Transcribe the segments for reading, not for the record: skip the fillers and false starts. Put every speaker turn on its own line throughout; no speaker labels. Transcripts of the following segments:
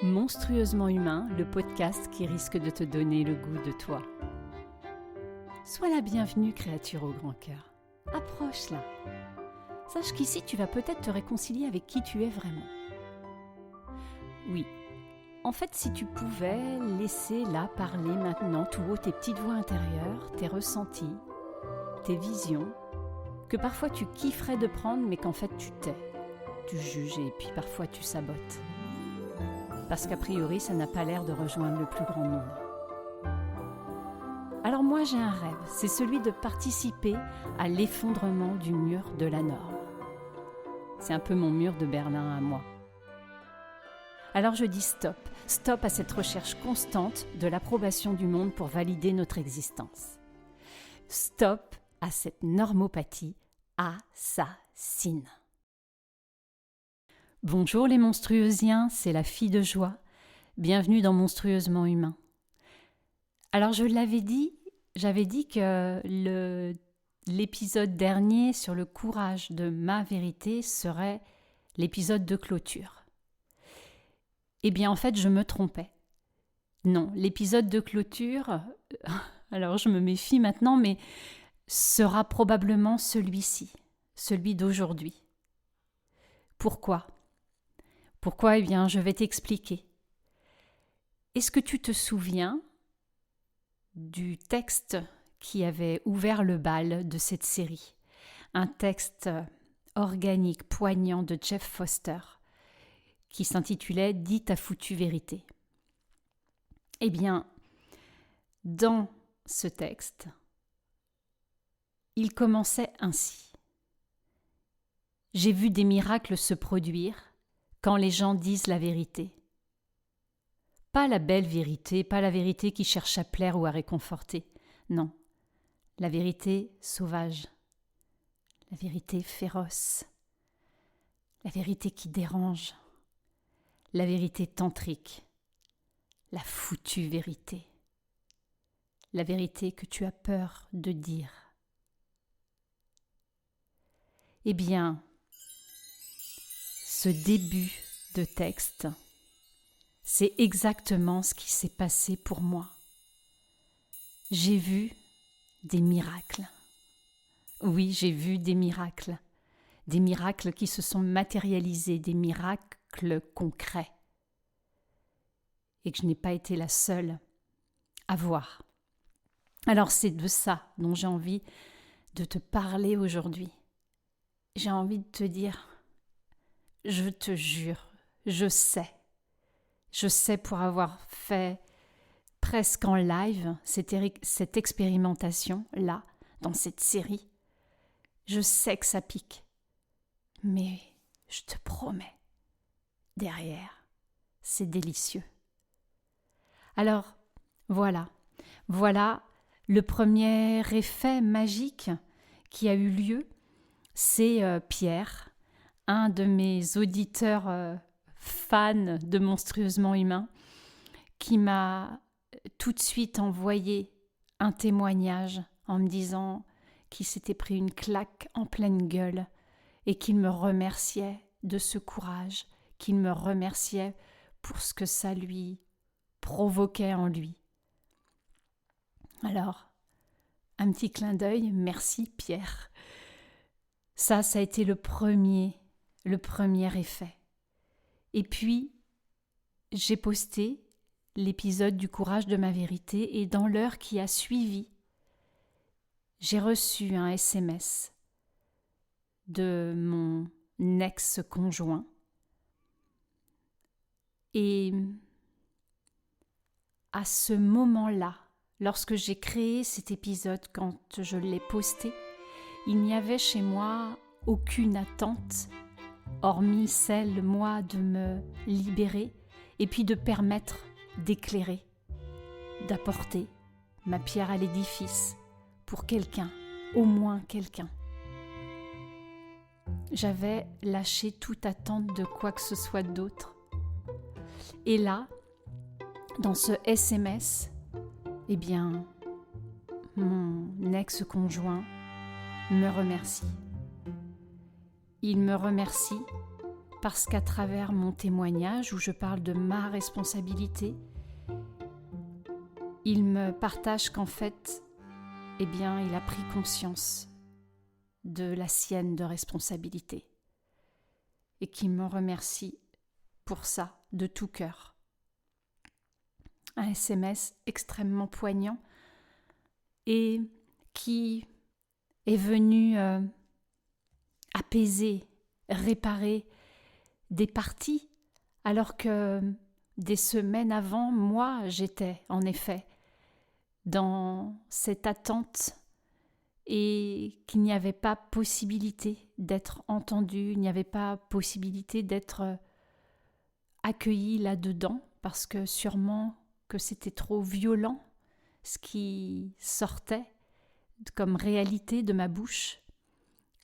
Monstrueusement humain, le podcast qui risque de te donner le goût de toi. Sois la bienvenue, créature au grand cœur. Approche-la. Sache qu'ici, tu vas peut-être te réconcilier avec qui tu es vraiment. Oui, en fait, si tu pouvais laisser là parler maintenant tout haut tes petites voix intérieures, tes ressentis, tes visions, que parfois tu kifferais de prendre, mais qu'en fait tu tais, tu juges et puis parfois tu sabotes. Parce qu'a priori, ça n'a pas l'air de rejoindre le plus grand nombre. Alors moi, j'ai un rêve, c'est celui de participer à l'effondrement du mur de la norme. C'est un peu mon mur de Berlin à moi. Alors je dis stop à cette recherche constante de l'approbation du monde pour valider notre existence. Stop à cette normopathie assassine. Bonjour les monstrueusiens, c'est la fille de joie. Bienvenue dans Monstrueusement humain. Alors j'avais dit que l'épisode dernier sur le courage de ma vérité serait l'épisode de clôture. Eh bien en fait je me trompais. Non, l'épisode de clôture, alors je me méfie maintenant, mais sera probablement celui-ci, celui d'aujourd'hui. Pourquoi ? Pourquoi ? Eh bien, je vais t'expliquer. Est-ce que tu te souviens du texte qui avait ouvert le bal de cette série ? Un texte organique, poignant de Jeff Foster, qui s'intitulait « Dis ta foutue vérité ». Eh bien, dans ce texte, il commençait ainsi. « J'ai vu des miracles se produire quand les gens disent la vérité. Pas la belle vérité, pas la vérité qui cherche à plaire ou à réconforter. Non, la vérité sauvage, la vérité féroce, la vérité qui dérange, la vérité tantrique, la foutue vérité, la vérité que tu as peur de dire. Eh bien, ce début de texte, c'est exactement ce qui s'est passé pour moi. J'ai vu des miracles. Oui, j'ai vu des miracles qui se sont matérialisés, des miracles concrets, et que je n'ai pas été la seule à voir. Alors c'est de ça dont j'ai envie de te parler aujourd'hui. J'ai envie de te dire, je te jure, je sais pour avoir fait presque en live cette expérimentation-là, dans cette série. Je sais que ça pique, mais je te promets, derrière, c'est délicieux. Alors, voilà le premier effet magique qui a eu lieu, c'est Pierre, un de mes auditeurs fans de Monstrueusement humain, qui m'a tout de suite envoyé un témoignage en me disant qu'il s'était pris une claque en pleine gueule et qu'il me remerciait de ce courage, qu'il me remerciait pour ce que ça lui provoquait en lui. Alors, un petit clin d'œil, merci Pierre. Ça a été le premier effet. Et puis, j'ai posté l'épisode du courage de ma vérité et dans l'heure qui a suivi, j'ai reçu un SMS de mon ex-conjoint. Et à ce moment-là, lorsque j'ai créé cet épisode, quand je l'ai posté, il n'y avait chez moi aucune attente, hormis celle, moi, de me libérer et puis de permettre d'éclairer, d'apporter ma pierre à l'édifice pour quelqu'un, au moins quelqu'un. J'avais lâché toute attente de quoi que ce soit d'autre. Et là, dans ce SMS, eh bien, mon ex-conjoint me remercie. Il me remercie parce qu'à travers mon témoignage où je parle de ma responsabilité, il me partage qu'en fait, il a pris conscience de la sienne de responsabilité et qu'il me remercie pour ça de tout cœur. Un SMS extrêmement poignant et qui est venu apaiser, réparer des parties, alors que des semaines avant, moi, j'étais en effet dans cette attente et qu'il n'y avait pas possibilité d'être entendu, il n'y avait pas possibilité d'être accueilli là-dedans, parce que sûrement que c'était trop violent ce qui sortait comme réalité de ma bouche.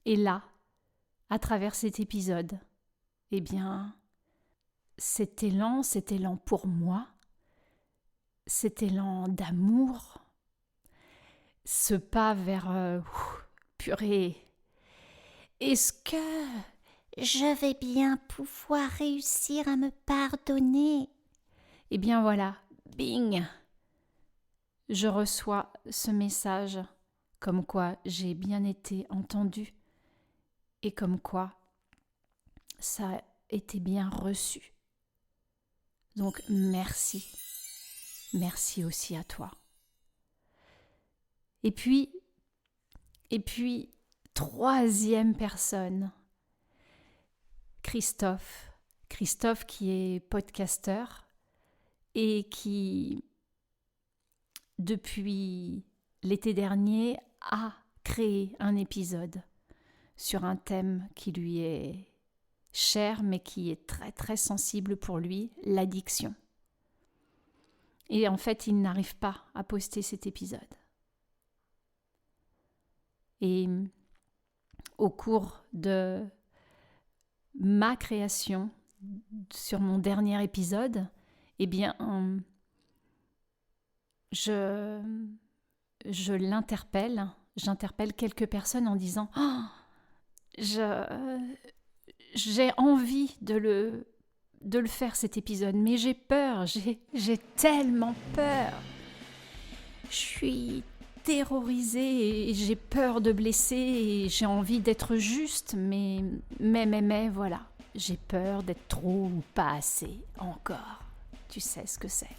Et là, à travers cet épisode, cet élan pour moi, cet élan d'amour, ce pas vers purée. Est-ce que je vais bien pouvoir réussir à me pardonner ? Eh bien voilà, bing ! Je reçois ce message comme quoi j'ai bien été entendue et comme quoi ça a été bien reçu. Donc merci. Merci aussi à toi. Et puis, troisième personne, Christophe. Christophe qui est podcasteur et qui, depuis l'été dernier, a créé un épisode sur un thème qui lui est cher mais qui est très très sensible pour lui, l'addiction. Et en fait, il n'arrive pas à poster cet épisode. Et au cours de ma création sur mon dernier épisode, je j'interpelle quelques personnes en disant j'ai envie de le faire cet épisode, mais j'ai peur, j'ai tellement peur. Je suis terrorisée et j'ai peur de blesser et j'ai envie d'être juste, mais voilà, j'ai peur d'être trop ou pas assez encore. Tu sais ce que c'est.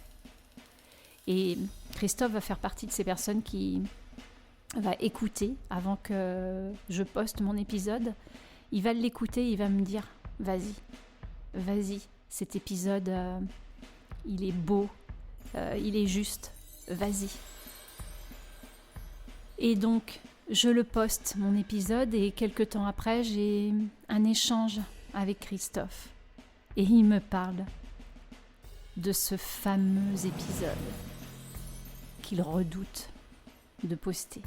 Et Christophe va faire partie de ces personnes qui va écouter avant que je poste mon épisode. Il va l'écouter, il va me dire vas-y, cet épisode, il est beau, il est juste, vas-y. Et donc, je le poste, mon épisode, et quelque temps après, j'ai un échange avec Christophe. Et il me parle de ce fameux épisode qu'il redoute de poster.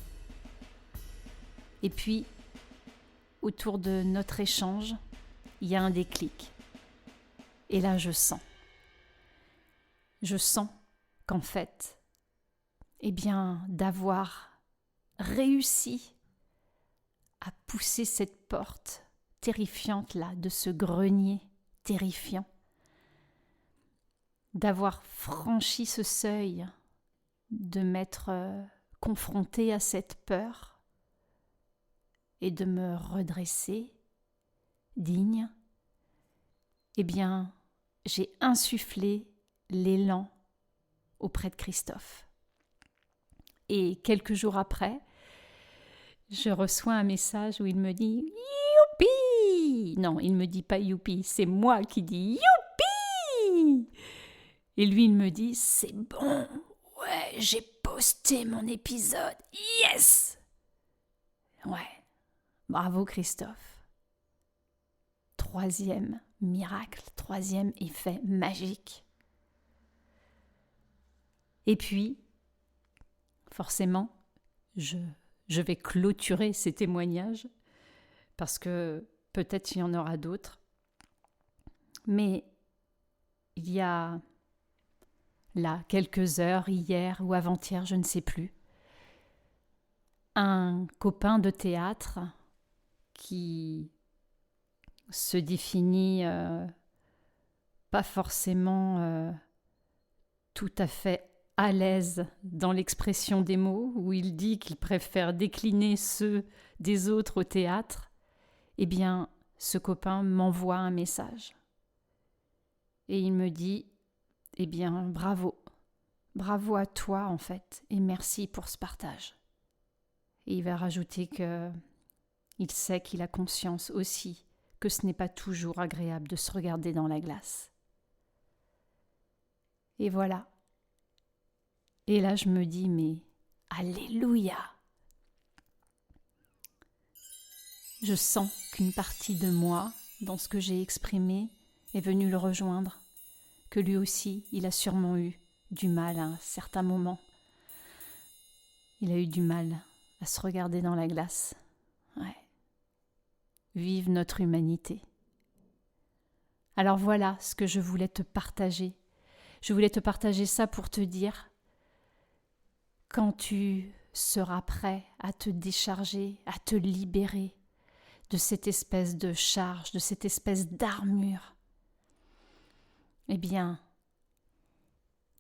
Et puis, autour de notre échange, il y a un déclic. Et là, je sens qu'en fait, d'avoir réussi à pousser cette porte terrifiante là, de ce grenier terrifiant, d'avoir franchi ce seuil, de m'être confrontée à cette peur et de me redresser digne, j'ai insufflé l'élan auprès de Christophe. Et quelques jours après, je reçois un message où il me dit « Youpi !» Non, il ne me dit pas « Youpi », c'est moi qui dis « Youpi !» Et lui, il me dit « C'est bon, ouais, j'ai posté mon épisode, yes !» Ouais, bravo Christophe. Troisième miracle, troisième effet magique. Et puis, forcément, je vais clôturer ces témoignages parce que peut-être il y en aura d'autres. Mais il y a là quelques heures, hier ou avant-hier, je ne sais plus, un copain de théâtre qui se définit pas forcément tout à fait à l'aise dans l'expression des mots, où il dit qu'il préfère décliner ceux des autres au théâtre, eh bien, ce copain m'envoie un message. Et il me dit, eh bien, bravo. Bravo à toi, en fait, et merci pour ce partage. Et il va rajouter que il sait qu'il a conscience aussi que ce n'est pas toujours agréable de se regarder dans la glace. Et voilà. Et là, je me dis, mais alléluia! Je sens qu'une partie de moi, dans ce que j'ai exprimé, est venue le rejoindre, que lui aussi, il a sûrement eu du mal à un certain moment. Il a eu du mal à se regarder dans la glace. Ouais. Vive notre humanité. Alors voilà ce que je voulais te partager. Je voulais te partager ça pour te dire, quand tu seras prêt à te décharger, à te libérer de cette espèce de charge, de cette espèce d'armure, eh bien,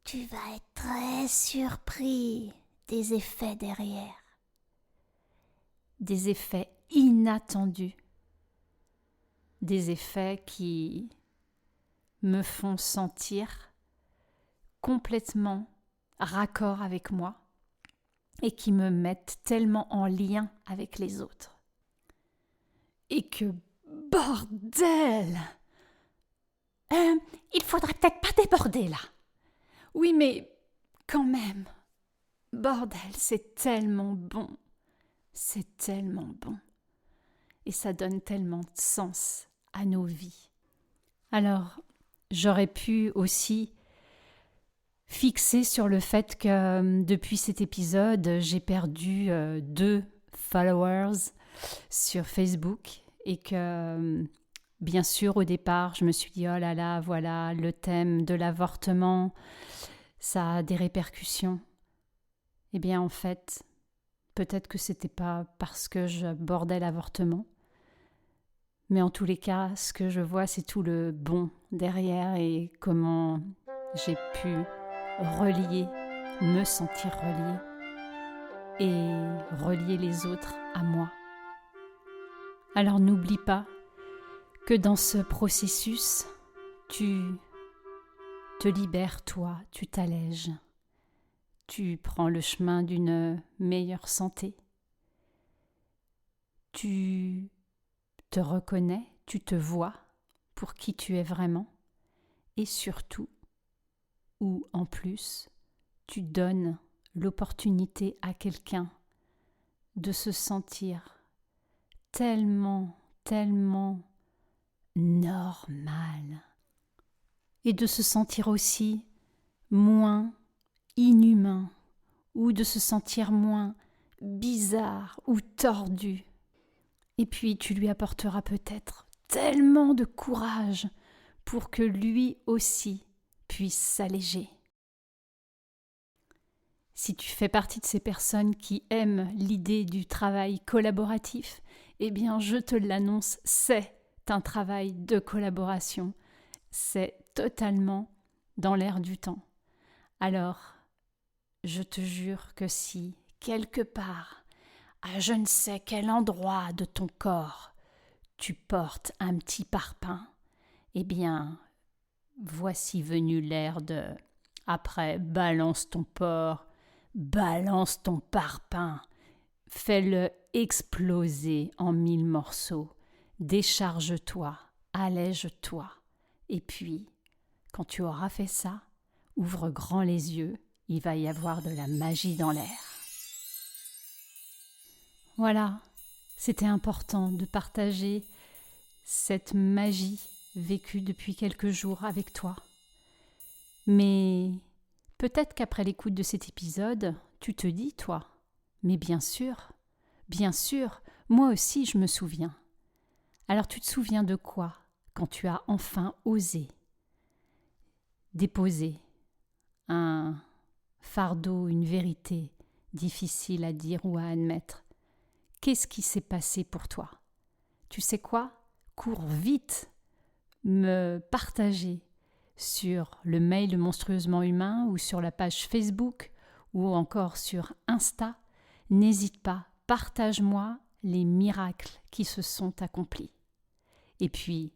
tu vas être très surpris des effets derrière. Des effets inattendus. Des effets qui me font sentir complètement raccord avec moi et qui me mettent tellement en lien avec les autres. Et que bordel! Il faudrait peut-être pas déborder là. Oui, mais quand même. Bordel, c'est tellement bon. C'est tellement bon. Et ça donne tellement de sens à nos vies. Alors, j'aurais pu aussi fixer sur le fait que depuis cet épisode, j'ai perdu 2 followers sur Facebook et que, bien sûr, au départ, je me suis dit « Oh là là, voilà, le thème de l'avortement, ça a des répercussions. » Eh bien, en fait, peut-être que c'était pas parce que j'abordais l'avortement, mais en tous les cas, ce que je vois, c'est tout le bon derrière et comment j'ai pu relier, me sentir reliée et relier les autres à moi. Alors n'oublie pas que dans ce processus, tu te libères toi, tu t'allèges, tu prends le chemin d'une meilleure santé, tu te reconnais, tu te vois pour qui tu es vraiment et surtout, ou en plus, tu donnes l'opportunité à quelqu'un de se sentir tellement, tellement normal et de se sentir aussi moins inhumain ou de se sentir moins bizarre ou tordu. Et puis tu lui apporteras peut-être tellement de courage pour que lui aussi puisse s'alléger. Si tu fais partie de ces personnes qui aiment l'idée du travail collaboratif, eh bien je te l'annonce, c'est un travail de collaboration. C'est totalement dans l'air du temps. Alors, je te jure que si, quelque part, à je ne sais quel endroit de ton corps, tu portes un petit parpaing, eh bien, voici venu l'air de « après, balance ton porc, balance ton parpaing, fais-le exploser en 1000 morceaux, décharge-toi, allège-toi, et puis, quand tu auras fait ça, ouvre grand les yeux, il va y avoir de la magie dans l'air. » Voilà, c'était important de partager cette magie vécue depuis quelques jours avec toi. Mais peut-être qu'après l'écoute de cet épisode, tu te dis, toi, mais bien sûr, moi aussi je me souviens. Alors tu te souviens de quoi quand tu as enfin osé déposer un fardeau, une vérité difficile à dire ou à admettre? Qu'est-ce qui s'est passé pour toi? Tu sais quoi? cours vite me partager sur le mail Monstrueusement Humain ou sur la page Facebook ou encore sur Insta. N'hésite pas, partage-moi les miracles qui se sont accomplis. Et puis,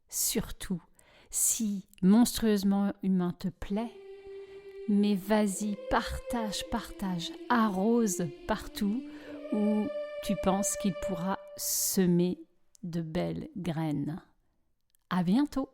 surtout, si Monstrueusement Humain te plaît, mais vas-y, partage, arrose partout où tu penses qu'il pourra semer de belles graines. À bientôt!